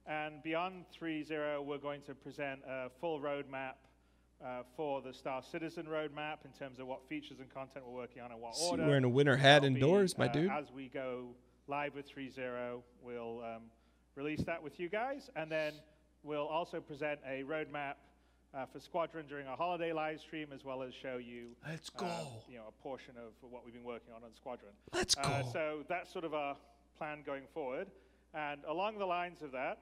And beyond 3.0, we're going to present a full roadmap for the Star Citizen roadmap in terms of what features and content we're working on and what order. Wearing a winter hat indoors, my dude. As we go live with 3.0, we'll release that with you guys, and then we'll also present a roadmap for Squadron during our holiday live stream, as well as show you, Let's go. A portion of what we've been working on Squadron. Let's go. So that's sort of our plan going forward, and along the lines of that,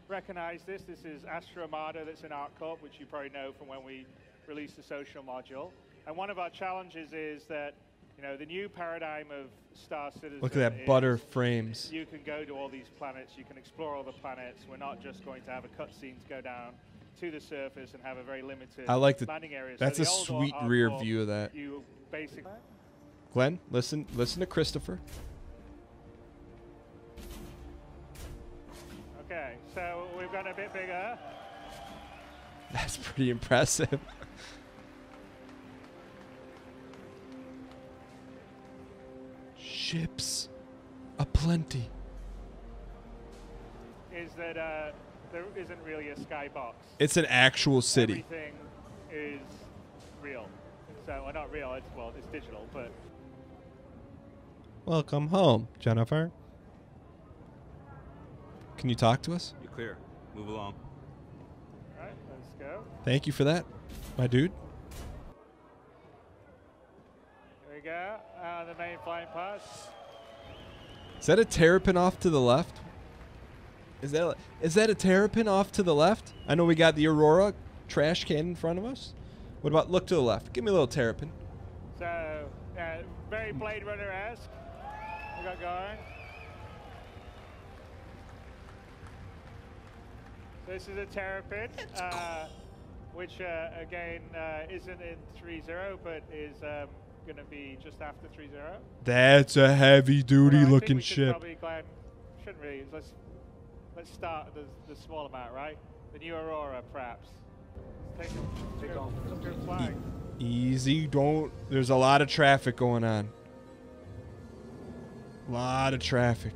recognize this. This is Astra Armada that's in ArcCorp, which you probably know from when we released the social module. And one of our challenges is that, the new paradigm of Star Citizen. Look at that butter frames. You can go to all these planets. You can explore all the planets. We're not just going to have a cutscene to go down to the surface and have a very limited landing area. That's so a sweet rear view of that. You basically. Glenn, listen to Christopher. Okay, so we've gone a bit bigger. That's pretty impressive. Ships aplenty. Is that there isn't really a skybox. It's an actual city. Everything is real. So, well, not real, it's digital, but. Welcome home, Jennifer. Can you talk to us? You're clear. Move along. All right, let's go. Thank you for that, my dude. Here we go. The main flying pass. Is that a terrapin off to the left? Is that a terrapin off to the left? I know we got the Aurora trash can in front of us. What about look to the left? Give me a little terrapin. So, very Blade Runner-esque. We got going. This is a terrapin, which again isn't in 3.0, but is going to be just after 3.0. That's a heavy-duty looking ship. Probably, Glenn, shouldn't really. Let's start the small amount, right? The new Aurora, perhaps. Take off. Easy, don't. There's a lot of traffic going on. Lot of traffic.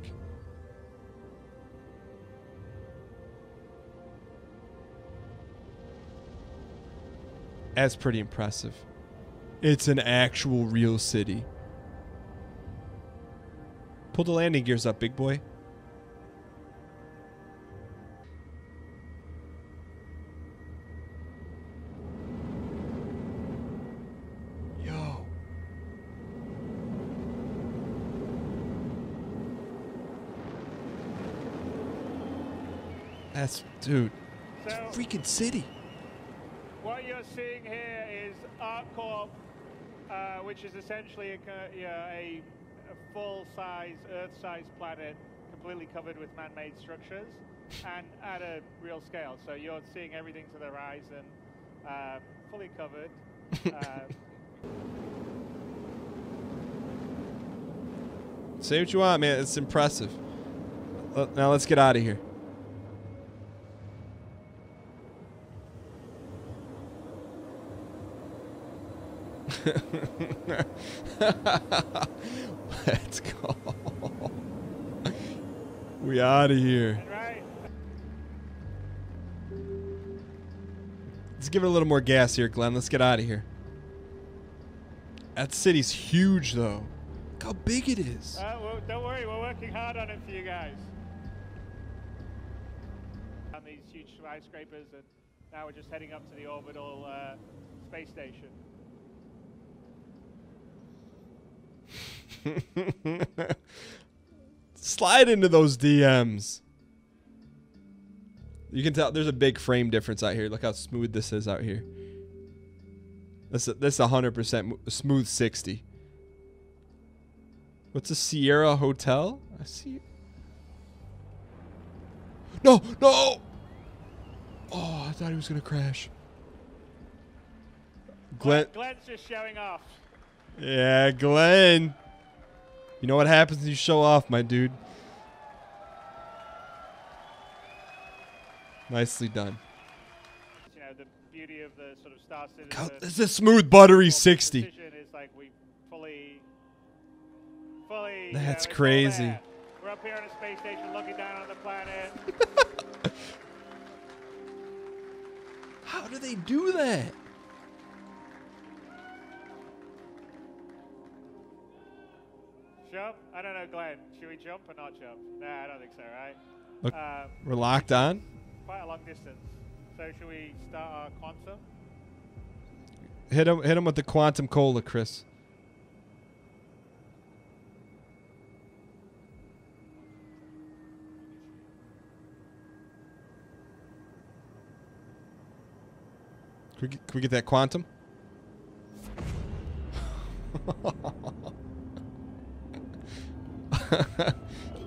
That's pretty impressive. It's an actual real city. Pull the landing gears up, big boy. Yo. That's, dude, it's a freaking city. What you're seeing here is ArcCorp, which is essentially a full-size, Earth-sized planet, completely covered with man-made structures, and at a real scale. So you're seeing everything to the horizon, fully covered. Say what you want, man. It's impressive. Now let's get out of here. Let's go. We out of here. Right. Let's give it a little more gas here, Glenn. Let's get out of here. That city's huge, though. Look how big it is. Well, don't worry. We're working hard on it for you guys. On these huge skyscrapers, and now we're just heading up to the orbital space station. Slide into those DMs. You can tell there's a big frame difference out here. Look how smooth this is out here. This 100% smooth 60. What's a Sierra Hotel? I see it. No, no. Oh, I thought he was gonna crash. Glenn's just showing off. Yeah, Glenn. You know what happens when you show off, my dude. Nicely done. You know, the beauty of the sort of Star Citizen. This is a smooth, buttery 60. Is like we fully. That's crazy. We're up here on a space station looking down on the planet. they do that? Jump? I don't know, Glenn. Should we jump or not jump? Nah, I don't think so, right? Look, we're locked on. Quite a long distance. So should we start our quantum? Hit him with the quantum cola, Chris. Can we get that quantum?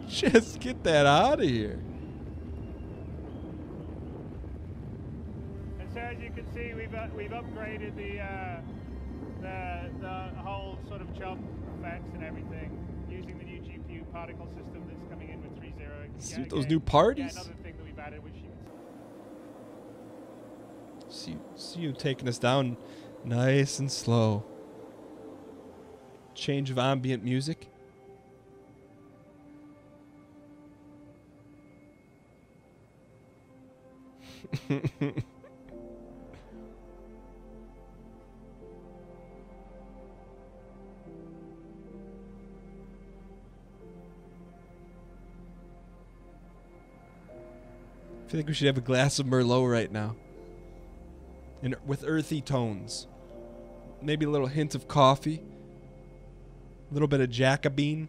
Just get that out of here. And so as you can see, we've upgraded the whole sort of jump effects and everything using the new GPU particle system that's coming in with 3.0. See those new parties? Yeah, another thing that we've added, which you can see you taking us down nice and slow. Change of ambient music. I feel like we should have a glass of Merlot right now. And with earthy tones. Maybe a little hint of coffee. A little bit of Jacobine.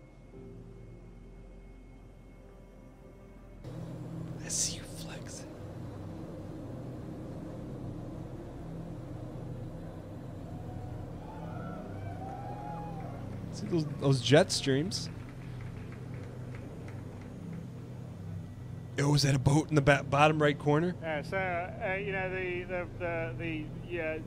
I see you flex. See those jet streams. Oh, is that a boat in the bottom right corner? Yeah, so you know the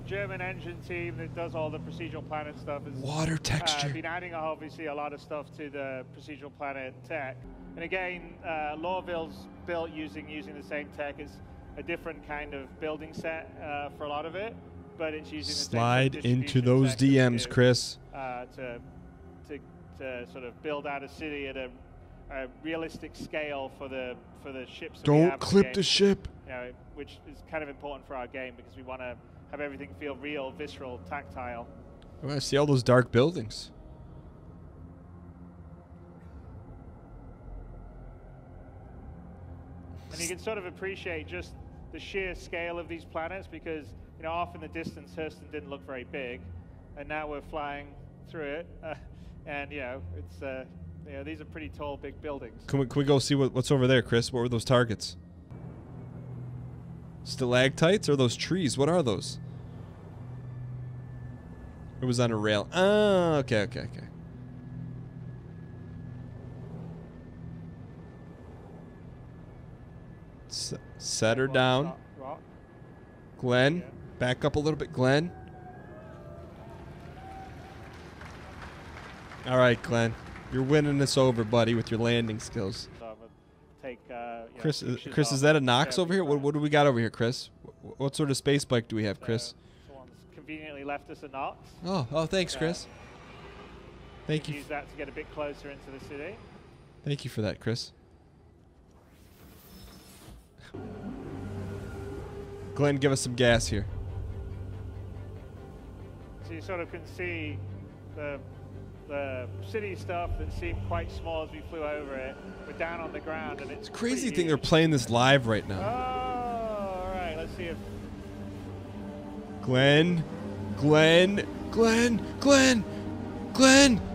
German engine team that does all the procedural planet stuff has water texture. Been adding obviously a lot of stuff to the procedural planet tech, and again, Lorville's built using the same tech. It's a different kind of building set for a lot of it, but it's using slide the same into those DMs, Chris. To sort of build out a city at a realistic scale for the ships. Don't clip the ship. You know, which is kind of important for our game because we want to have everything feel real, visceral, tactile. I want to see all those dark buildings. And you can sort of appreciate just the sheer scale of these planets because, you know, off in the distance, Hurston didn't look very big, and now we're flying through it, and you know, it's. You know, these are pretty tall, big buildings. Can we go see what's over there, Chris? What were those targets? Stalactites or those trees? What are those? It was on a rail. Oh, okay. Set her down. Glenn, back up a little bit, Glenn. All right, Glenn. You're winning this over, buddy, with your landing skills. So I'm gonna take, Chris, is that a Nox over here? What do we got over here, Chris? What sort of space bike do we have, Chris? Someone's conveniently left us a Nox. Oh, thanks, Chris. Thank you. Use that to get a bit closer into the city. Thank you for that, Chris. Glenn, give us some gas here. So you sort of can see the city stuff that seemed quite small as we flew over it. We're down on the ground, and it's crazy thing they're playing this live right now. Oh, all right. Let's see if Glenn,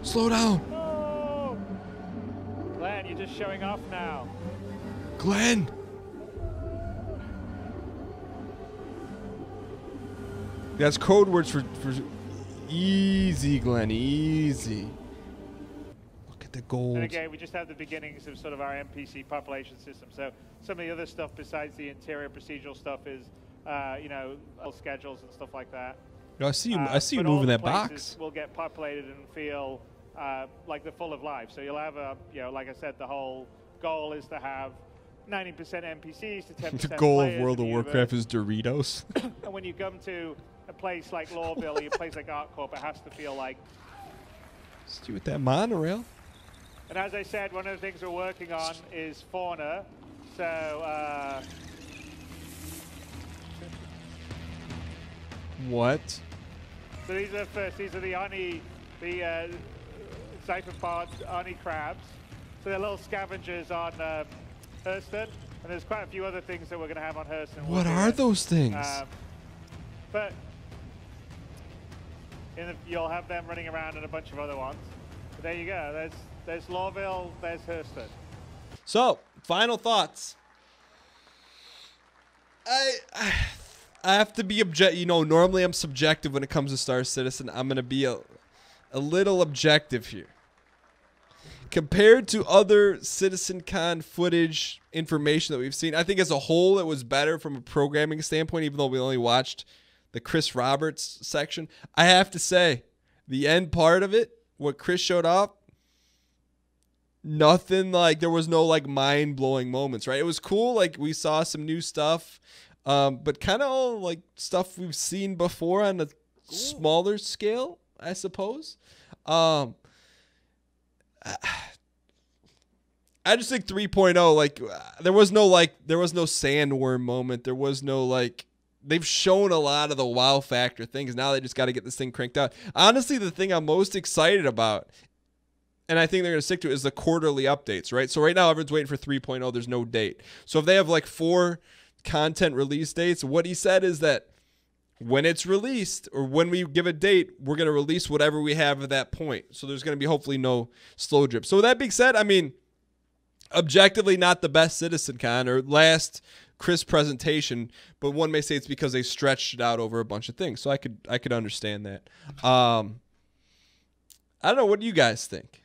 slow down. Oh, Glenn, you're just showing off now. Glenn. That's code words for easy, Glenn, easy. Look at the gold. And again, we just have the beginnings of sort of our NPC population system. So some of the other stuff besides the interior procedural stuff is, you know, schedules and stuff like that. I see you moving that box. Will get populated and feel like they're full of life. So you'll have a, you know, like I said, the whole goal is to have 90% NPCs to 10% The goal of players World of Warcraft is Doritos. And when you come to a place like Lorville, a place like ArcCorp, it has to feel like. Let's do with that monorail. And as I said, one of the things we're working on is fauna. So What? So these are first. These are the Oni, the Cypherpod Oni crabs. So they're little scavengers on Hurston, and there's quite a few other things that we're going to have on Hurston. What are those things? But you'll have them running around and a bunch of other ones. But there you go. There's Lawville. There's Hurston. So, final thoughts. I have to be objective. You know, normally I'm subjective when it comes to Star Citizen. I'm going to be a little objective here. Compared to other Citizencon footage information that we've seen, I think as a whole it was better from a programming standpoint, even though we only watched the Chris Roberts section. I have to say, the end part of it, what Chris showed off, nothing like, there was no like mind-blowing moments, right? It was cool, like we saw some new stuff, but kind of all like stuff we've seen before on a smaller scale, I suppose. I just think 3.0, like there was no sandworm moment. There was no like, they've shown a lot of the wow factor things. Now they just got to get this thing cranked out. Honestly, the thing I'm most excited about, and I think they're going to stick to it, is the quarterly updates, right? So right now everyone's waiting for 3.0. There's no date. So if they have like 4 content release dates, what he said is that when it's released or when we give a date, we're going to release whatever we have at that point. So there's going to be hopefully no slow drip. So with that being said, I mean, objectively not the best Citizencon or last Chris presentation, but one may say it's because they stretched it out over a bunch of things. So I could understand that. I don't know. What do you guys think?